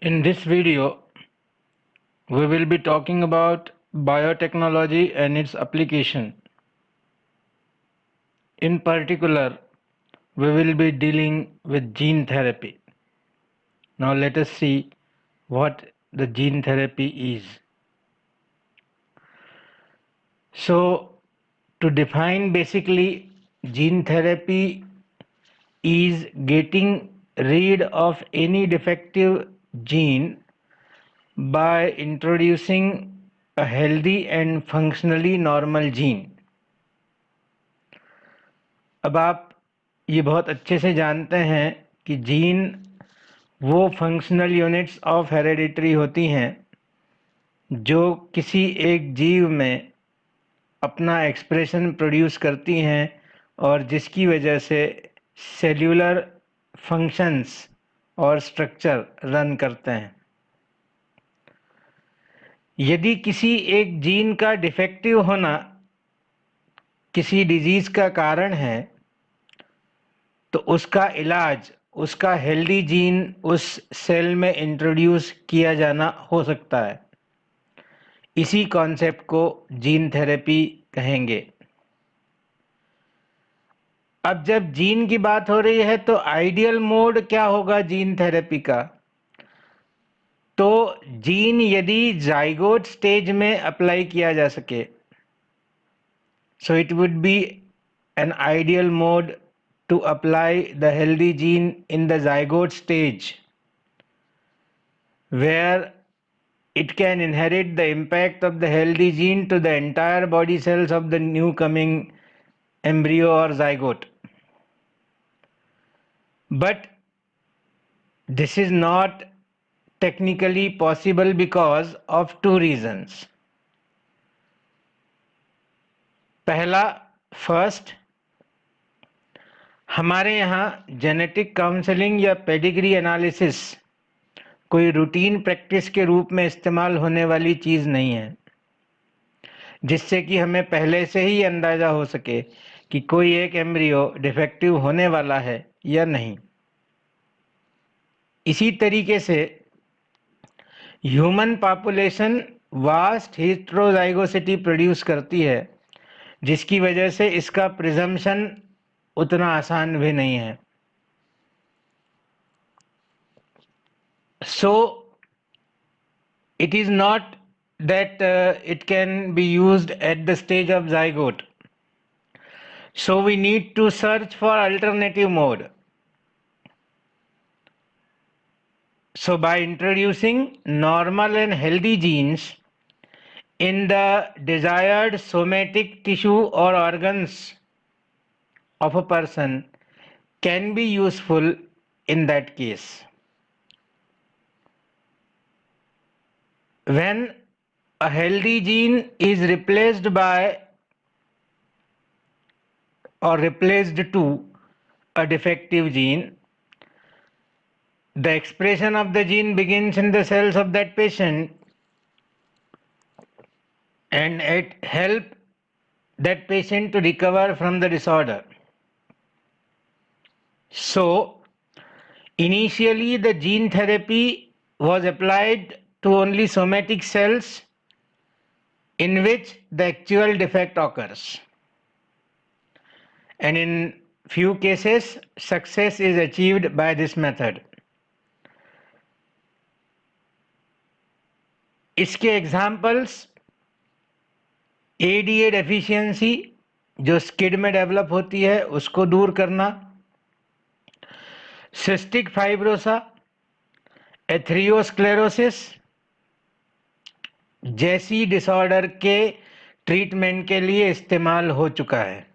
In this video, we will be talking about biotechnology and its application. In particular, we will be dealing with gene therapy. Now let us see what the gene therapy is. So, to define basically, gene therapy is getting rid of any defective gene by introducing a healthy and functionally normal gene. अब आप ये बहुत अच्छे से जानते हैं कि gene वो फंक्शनल यूनिट्स ऑफ हेरेडिटरी होती हैं जो किसी एक जीव में अपना एक्सप्रेशन प्रोड्यूस करती हैं और जिसकी वजह से सेल्यूलर फंक्शंस और स्ट्रक्चर रन करते हैं। यदि किसी एक जीन का डिफेक्टिव होना किसी डिजीज का कारण है तो उसका इलाज उसका हेल्दी जीन उस सेल में इंट्रोड्यूस किया जाना हो सकता है। इसी कॉन्सेप्ट को जीन थेरेपी कहेंगे। अब जब जीन की बात हो रही है तो आइडियल मोड क्या होगा जीन थेरेपी का? तो जीन यदि जाइगोट स्टेज में अप्लाई किया जा सके, so it would be an ideal mode to apply the healthy gene in the zygote stage, where it can inherit the impact of the healthy gene to the entire body cells of the new coming embryo or zygote. But this is not technically possible because of two reasons. पहला, first, हमारे यहाँ genetic counselling या pedigree analysis कोई routine practice के रूप में इस्तेमाल होने वाली चीज़ नहीं है जिससे कि हमें पहले से ही अंदाज़ा हो सके कि कोई एक एम्ब्रियो डिफेक्टिव होने वाला है या नहीं। इसी तरीके से ह्यूमन पॉपुलेशन वास्ट हेटेरोजाइगोसिटी प्रोड्यूस करती है जिसकी वजह से इसका प्रिजम्पशन उतना आसान भी नहीं है। So it is not that it can be used at the stage of zygote. So we need to search for alternative mode. So by introducing normal and healthy genes in the desired somatic tissue or organs of a person can be useful in that case. When a healthy gene is replaced by or replaced to a defective gene, the expression of the gene begins in the cells of that patient and it helps that patient to recover from the disorder. So, initially the gene therapy was applied to only somatic cells in which the actual defect occurs. And in few cases, success is achieved by this method. इसके examples ADA deficiency जो skid में develop होती है उसको दूर करना, cystic fibrosa, एथेरियोस्क्लेरोसिस जैसी disorder के ट्रीटमेंट के लिए इस्तेमाल हो चुका है।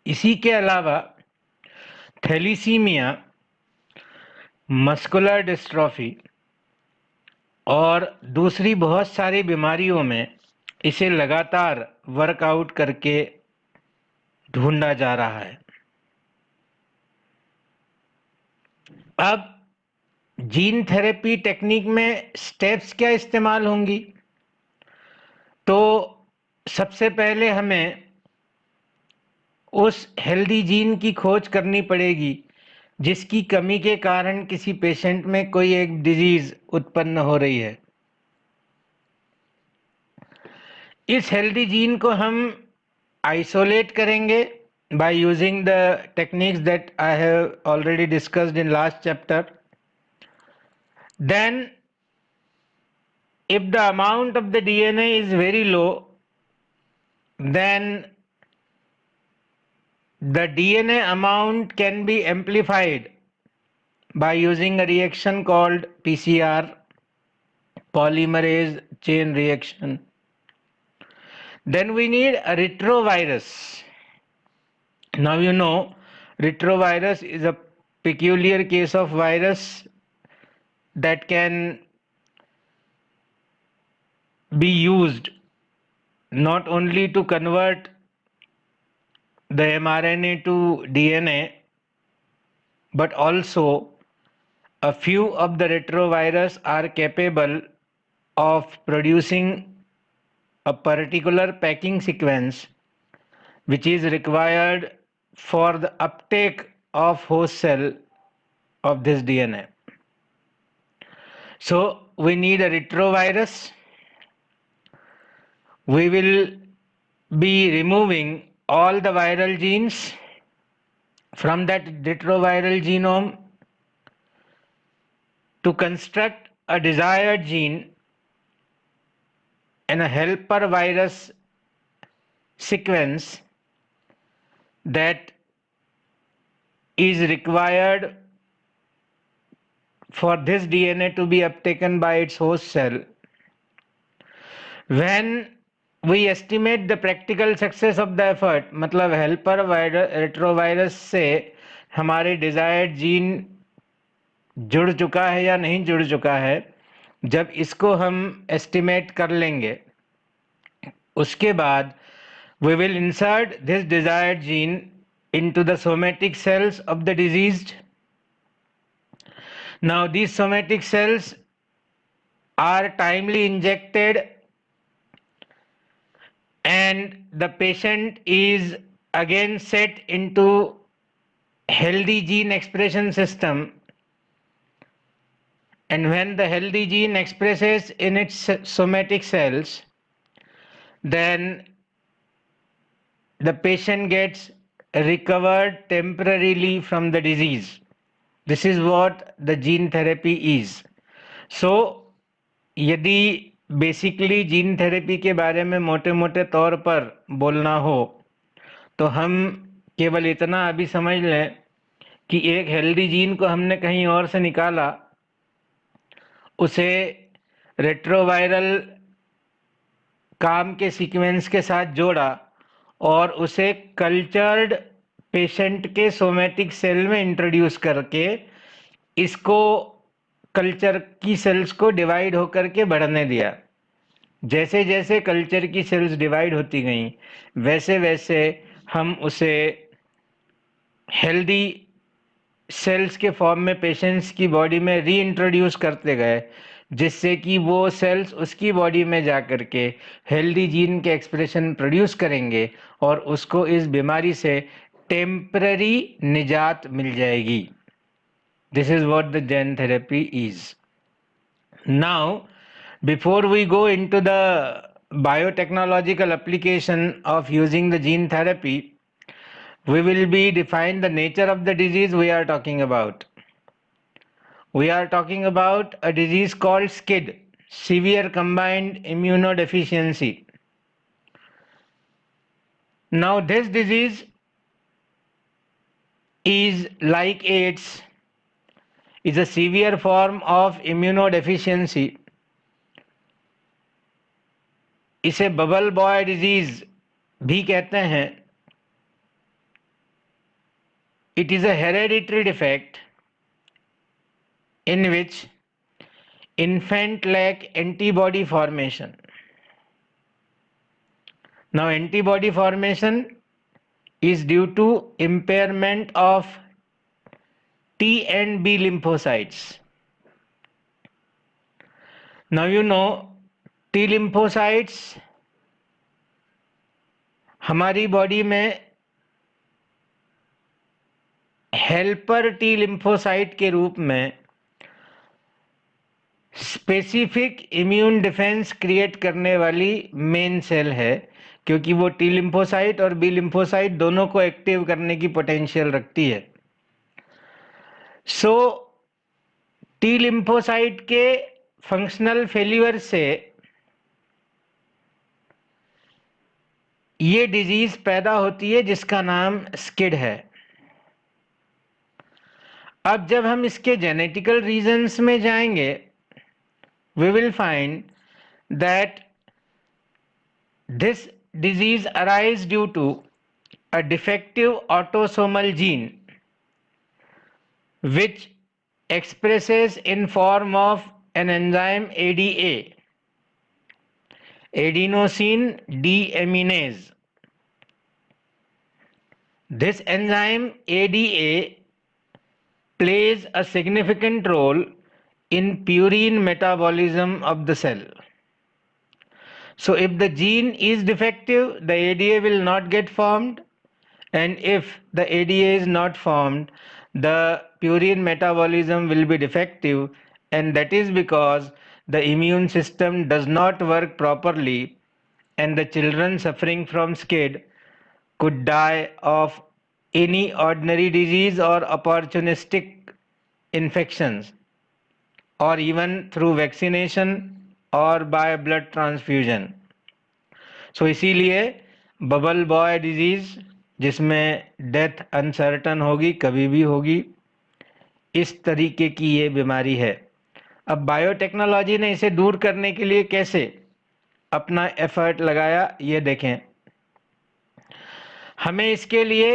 इसी के अलावा थैलीसीमिया, मस्कुलर डिस्ट्रॉफी और दूसरी बहुत सारी बीमारियों में इसे लगातार वर्कआउट करके ढूंढा जा रहा है। अब जीन थेरेपी टेक्निक में स्टेप्स क्या इस्तेमाल होंगी? तो सबसे पहले हमें उस हेल्दी जीन की खोज करनी पड़ेगी जिसकी कमी के कारण किसी पेशेंट में कोई एक डिजीज उत्पन्न हो रही है। इस हेल्दी जीन को हम आइसोलेट करेंगे by using the techniques that I have already discussed in last chapter. Then if the amount of the DNA is very low, then the DNA amount can be amplified by using a reaction called PCR, polymerase chain reaction. Then we need a retrovirus. Now you know retrovirus is a peculiar case of virus that can be used not only to convert the mRNA to DNA, but also a few of the retrovirus are capable of producing a particular packing sequence which is required for the uptake of host cell of this DNA. So we need a retrovirus. We will be removing all the viral genes from that retroviral genome to construct a desired gene and a helper virus sequence that is required for this DNA to be uptaken by its host cell. When we estimate the practical success of the effort, मतलब helper retrovirus से हमारे desired gene जुड़ चुका है या नहीं जुड़ चुका है, जब इसको हम estimate कर लेंगे, उसके बाद we will insert this desired gene into the somatic cells of the diseased. Now these somatic cells are timely injected and the patient is again set into healthy gene expression system, and when the healthy gene expresses in its somatic cells, then the patient gets recovered temporarily from the disease. This is what the gene therapy is. So यदि basically gene therapy के बारे में मोटे मोटे तौर पर बोलना हो तो हम केवल इतना अभी समझ लें कि एक हेल्दी जीन को हमने कहीं और से निकाला, उसे रेट्रोवायरल काम के सीक्वेंस के साथ जोड़ा और उसे कल्चर्ड पेशेंट के सोमेटिक सेल में इंट्रोड्यूस करके इसको कल्चर की सेल्स को डिवाइड होकर के बढ़ने दिया। जैसे जैसे कल्चर की सेल्स डिवाइड होती गईं, वैसे वैसे हम उसे हेल्दी सेल्स के फॉर्म में पेशेंट्स की बॉडी में री इंट्रोड्यूस करते गए, जिससे कि वो सेल्स उसकी बॉडी में जा कर के हेल्दी जीन के एक्सप्रेशन प्रोड्यूस करेंगे और उसको इस बीमारी से टेम्पररी निजात मिल जाएगी। This is what the gene therapy is. Now, before we go into the biotechnological application of using the gene therapy, we will be define the nature of the disease we are talking about. We are talking about a disease called SCID, severe combined immunodeficiency. Now this disease is like AIDS, is a severe form of immunodeficiency. इसे bubble boy disease भी कहते हैं। It is a hereditary defect in which infant lack antibody formation. Now antibody formation is due to impairment of T and B lymphocytes. Now you know T lymphocytes हमारी body में helper T lymphocyte के रूप में specific immune defence create करने वाली main cell है, क्योंकि वो टी लिम्फोसाइट और बी लिम्फोसाइट दोनों को एक्टिव करने की पोटेंशियल रखती है। सो टी लिम्फोसाइट के फंक्शनल फेल्यूर से ये डिजीज पैदा होती है जिसका नाम स्किड है। अब जब हम इसके जेनेटिकल रीजंस में जाएंगे, we will find that this disease arises due to a defective autosomal gene which expresses in form of an enzyme ADA, adenosine deaminase. This enzyme ADA plays a significant role in purine metabolism of the cell. So if the gene is defective, the ADA will not get formed, and if the ADA is not formed, the purine metabolism will be defective, and that is because the immune system does not work properly, and the children suffering from SCID could die of any ordinary disease or opportunistic infections, or even through vaccination or by blood transfusion. सो इसीलिए bubble boy disease, जिसमें death uncertain होगी, कभी भी होगी, इस तरीके की ये बीमारी है। अब बायोटेक्नोलॉजी ने इसे दूर करने के लिए कैसे अपना एफर्ट लगाया, ये देखें। हमें इसके लिए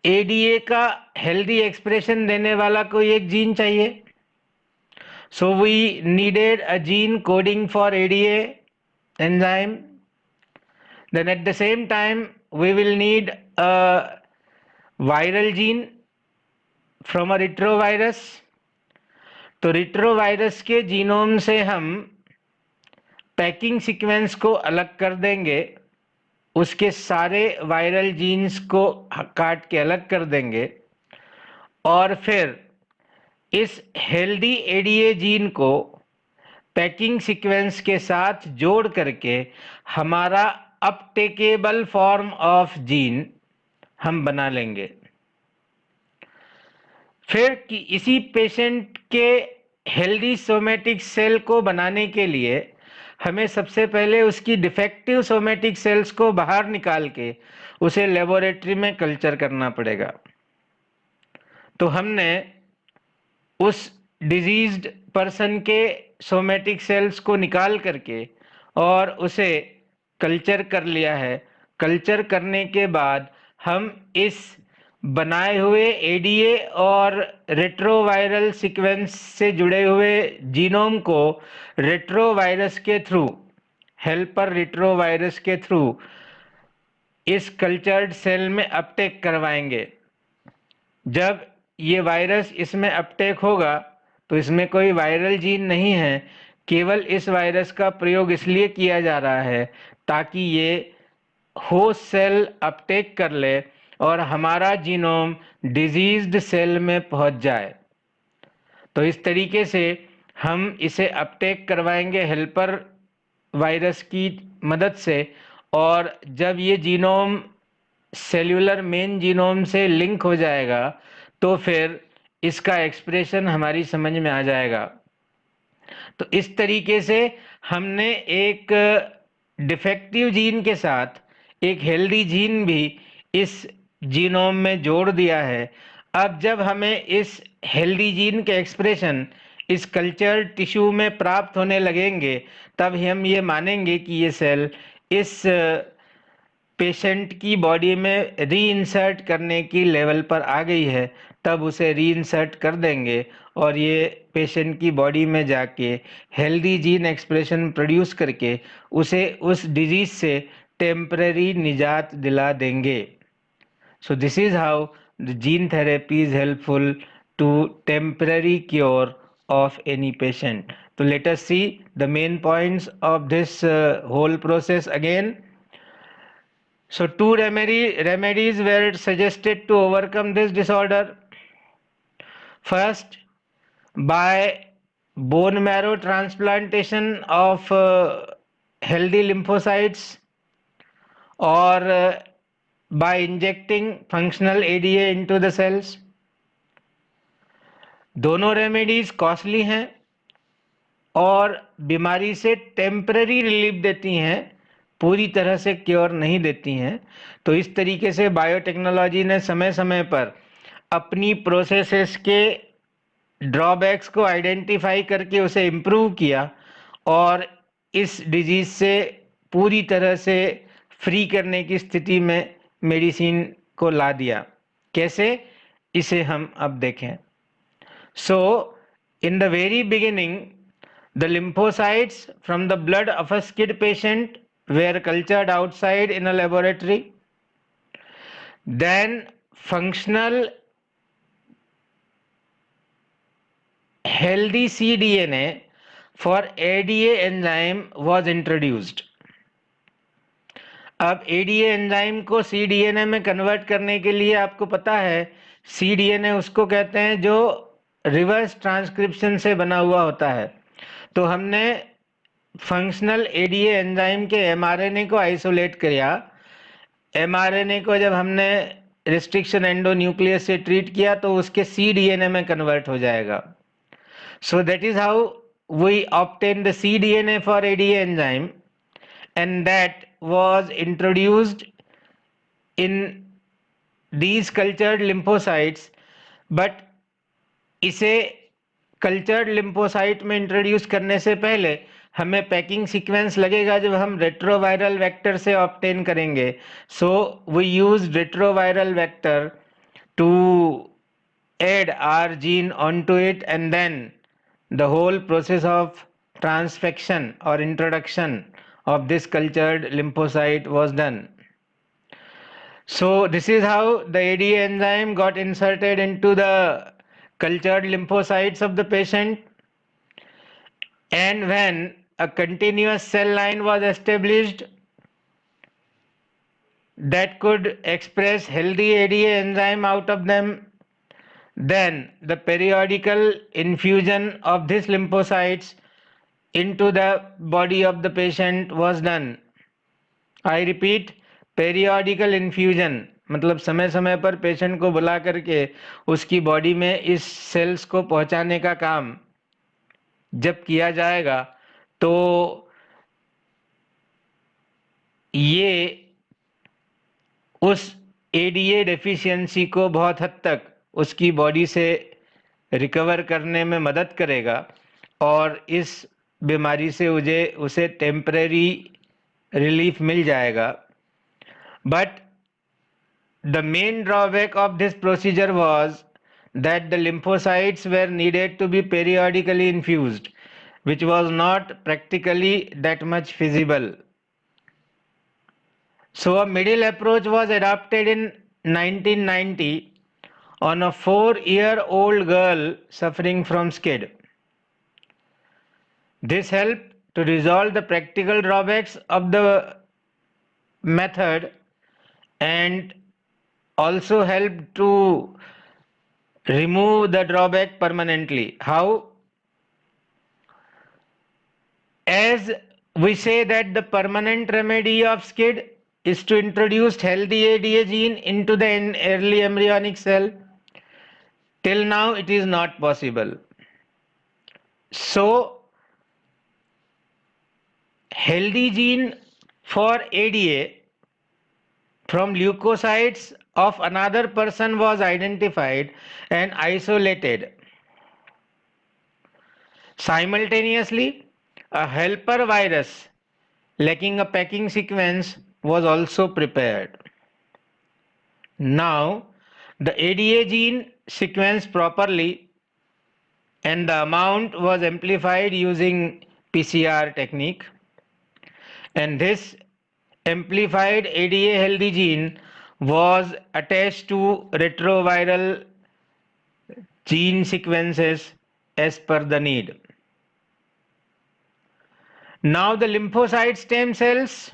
एडीए का हेल्दी एक्सप्रेशन देने वाला कोई एक जीन चाहिए। So we needed a gene coding for ADA enzyme. Then at the same time we will need a viral gene from a retrovirus. तो रिट्रोवायरस के जीनोम से हम पैकिंग सीक्वेंस को अलग कर देंगे, उसके सारे वायरल जीन्स को काट के अलग कर देंगे, और फिर इस हेल्दी एडीए जीन को पैकिंग सीक्वेंस के साथ जोड़ करके हमारा अपटेकेबल फॉर्म ऑफ जीन हम बना लेंगे। फिर कि इसी पेशेंट के हेल्दी सोमेटिक सेल को बनाने के लिए हमें सबसे पहले उसकी डिफेक्टिव सोमेटिक सेल्स को बाहर निकाल के उसे लेबोरेटरी में कल्चर करना पड़ेगा। तो हमने उस डिजीज्ड पर्सन के सोमेटिक सेल्स को निकाल करके और उसे कल्चर कर लिया है। कल्चर करने के बाद हम इस बनाए हुए एडीए और रेट्रोवायरल सीक्वेंस से जुड़े हुए जीनोम को रेट्रोवायरस के थ्रू, हेल्पर रेट्रोवायरस के थ्रू इस कल्चर्ड सेल में अपटेक करवाएंगे। जब ये वायरस इसमें अपटेक होगा तो इसमें कोई वायरल जीन नहीं है, केवल इस वायरस का प्रयोग इसलिए किया जा रहा है ताकि ये होस्ट सेल अपटेक कर ले और हमारा जीनोम डिजीज्ड सेल में पहुंच जाए। तो इस तरीके से हम इसे अपटेक करवाएंगे हेल्पर वायरस की मदद से, और जब ये जीनोम सेल्यूलर मेन जीनोम से लिंक हो जाएगा तो फिर इसका एक्सप्रेशन हमारी समझ में आ जाएगा। तो इस तरीके से हमने एक डिफेक्टिव जीन के साथ एक हेल्दी जीन भी इस जीनोम में जोड़ दिया है। अब जब हमें इस हेल्दी जीन के एक्सप्रेशन इस कल्चर टिश्यू में प्राप्त होने लगेंगे, तब हम ये मानेंगे कि ये सेल इस पेशेंट की बॉडी में रीइंसर्ट करने की लेवल पर आ गई है, तब उसे रीइंसर्ट कर देंगे और ये पेशेंट की बॉडी में जाके हेल्दी जीन एक्सप्रेशन प्रोड्यूस करके उसे उस डिजीज से टेम्पररी निजात दिला देंगे। So this is how the gene therapy is helpful to temporary cure of any patient. So let us see the main points of this whole process again. So two remedies were suggested to overcome this disorder. First, by bone marrow transplantation of healthy lymphocytes, or by injecting functional ADA into the cells. दोनों remedies costly हैं और बीमारी से temporary relief देती हैं, पूरी तरह से क्योर नहीं देती हैं। तो इस तरीके से बायोटेक्नोलॉजी ने समय समय पर अपनी प्रोसेसेस के ड्रॉबैक्स को आइडेंटिफाई करके उसे इम्प्रूव किया और इस डिजीज से पूरी तरह से फ्री करने की स्थिति में मेडिसिन को ला दिया। कैसे, इसे हम अब देखें। So in the very beginning, the lymphocytes from the blood of a SCID patient were cultured outside in a laboratory. Then functional healthy cDNA for ADA enzyme was introduced. अब ADA एंजाइम को cDNA में convert करने के लिए आपको पता है cDNA उसको कहते हैं जो रिवर्स ट्रांसक्रिप्शन से बना हुआ होता है। तो हमने फंक्शनल एडीए एंजाइम के एमआरएनए को आइसोलेट किया। एमआरएनए को जब हमने रिस्ट्रिक्शन एंडोन्यूक्लियस से ट्रीट किया तो उसके cDNA में कन्वर्ट हो जाएगा। So that is how we obtain the cDNA for ADA enzyme, and that was introduced in these cultured lymphocytes. but इसे कल्चर्ड लिम्फोसाइट में इंट्रोड्यूस करने से पहले हमें पैकिंग सीक्वेंस लगेगा जब हम रेट्रोवायरल वेक्टर से ऑब्टेन करेंगे। So we use retroviral vector to add our gene onto it, and then the whole process of transfection or introduction of this cultured lymphocyte was done. So this is how the ADA enzyme got inserted into the cultured lymphocytes of the patient, and when a continuous cell line was established that could express healthy ADA enzyme out of them, then the periodical infusion of these lymphocytes into the body of the patient was done. I repeat, periodical infusion मतलब समय समय पर patient को बुला करके उसकी body में इस सेल्स को पहुंचाने का काम जब किया जाएगा तो ये उस एडीए डेफिशिएंसी को बहुत हद तक उसकी बॉडी से रिकवर करने में मदद करेगा और इस बीमारी से उसे टेम्परेरी रिलीफ मिल जाएगा। But the main drawback of this procedure was that the lymphocytes were needed to be periodically infused, which was not practically that much feasible. So a middle approach was adopted in 1990 on a 4-year-old girl suffering from SCID. This helped to resolve the practical drawbacks of the method and also helped to remove the drawback permanently. How? As we say that the permanent remedy of SCID is to introduce healthy ADA gene into the early embryonic cell, till now it is not possible. So healthy gene for ADA from leukocytes of another person was identified and isolated. Simultaneously, a helper virus lacking a packing sequence was also prepared. Now, the ADA gene sequenced properly and the amount was amplified using PCR technique, and this amplified ADA healthy gene was attached to retroviral gene sequences as per the need. Now the lymphocyte stem cells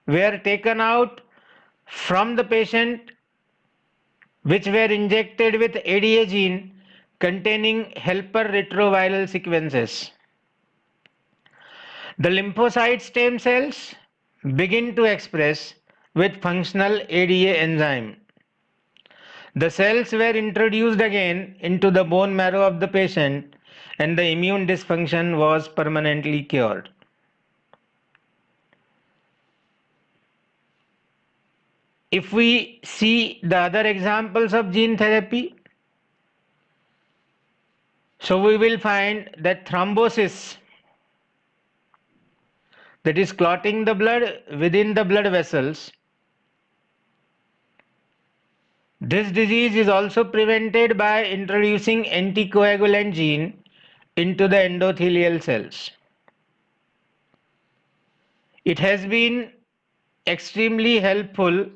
were taken out from the patient which were injected with ADA gene containing helper retroviral sequences. The lymphocyte stem cells begin to express with functional ADA enzyme. The cells were introduced again into the bone marrow of the patient and the immune dysfunction was permanently cured. If we see the other examples of gene therapy, so we will find that thrombosis, that is clotting the blood within the blood vessels. This disease is also prevented by introducing anticoagulant gene into the endothelial cells. It has been extremely helpful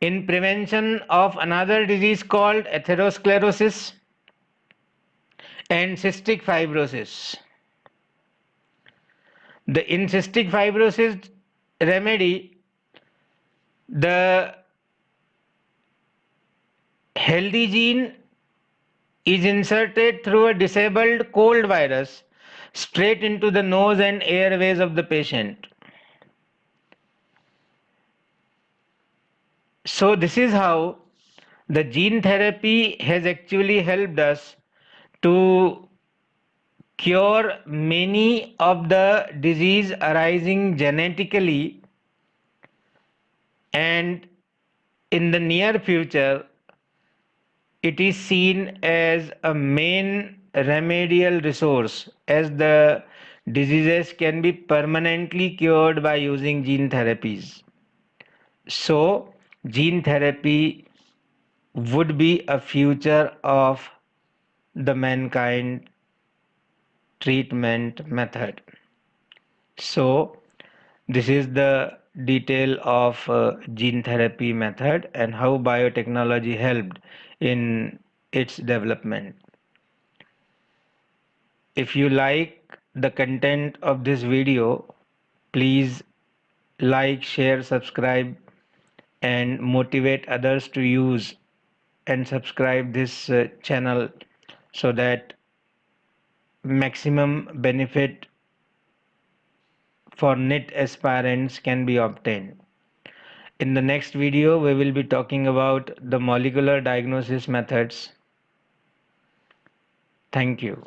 in prevention of another disease called atherosclerosis and cystic fibrosis. In cystic fibrosis remedy, the healthy gene is inserted through a disabled cold virus straight into the nose and airways of the patient. So this is how the gene therapy has actually helped us to cure many of the disease arising genetically, and in the near future it is seen as a main remedial resource, as the diseases can be permanently cured by using gene therapies. So gene therapy would be a future of the mankind treatment method. So this is the detail of gene therapy method and how biotechnology helped in its development. If you like the content of this video, please like, share, subscribe and motivate others to use and subscribe this channel so that maximum benefit for NEET aspirants can be obtained. In the next video, we will be talking about the molecular diagnosis methods. Thank you.